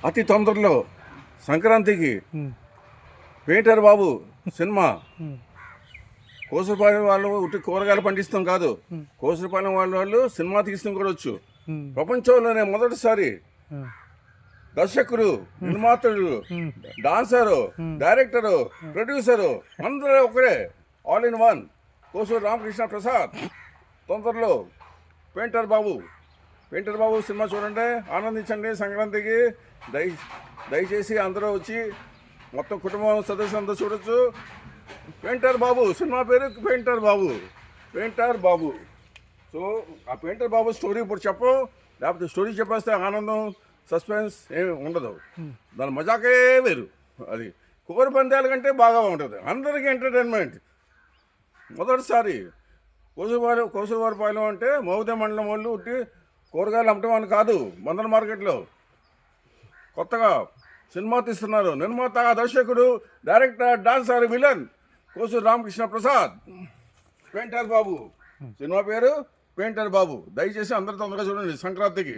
అతి తొందరలో సంక్రాంతికి పెయింటర్ బాబు సినిమా. కోసరపాలెం వాళ్ళు ఉట్టి కూరగాయలు పండిస్తాం కాదు, కోసరపాలెం వాళ్ళు సినిమా తీస్తాం కూడా వచ్చు. ప్రపంచంలోనే మొదటిసారి దర్శకుడు, నిర్మాతలు, డాన్సరు, డైరెక్టరు, ప్రొడ్యూసరు అందరూ ఒకరే, all in one. Kosuru Ramakrishna Prasad. తొందరలో పెయింటర్ బాబు సినిమా చూడండి, ఆనందించండి. సంక్రాంతికి దయచేసి అందరూ వచ్చి మొత్తం కుటుంబం సదస్సులంతా చూడొచ్చు. పెయింటర్ బాబు సినిమా పేరు పెయింటర్ బాబు. సో ఆ పెయింటర్ బాబు స్టోరీ ఇప్పుడు చెప్పం, లేకపోతే స్టోరీ చెప్పేస్తే ఆనందం, సస్పెన్స్ ఏమి ఉండదు. దాని మజాకే వేరు. అది కోడి పందాల కంటే బాగా ఉంటుంది, అందరికీ ఎంటర్టైన్మెంట్. మొదటిసారి కోసూరువారిపాలెం అంటే మౌదే మండలం వాళ్ళు ఉట్టి కూరగాయలు అమ్మటం అని కాదు, బందర్ మార్కెట్లో కొత్తగా సినిమా తీస్తున్నారు. నిర్మాత, దర్శకుడు, director, dancer, villain Kosuru Ramakrishna Prasad. Painter Babu cinema పేరు పెయింటర్ బాబు. దయచేసి అందరూ తొందరగా చూడండి సంక్రాంతికి.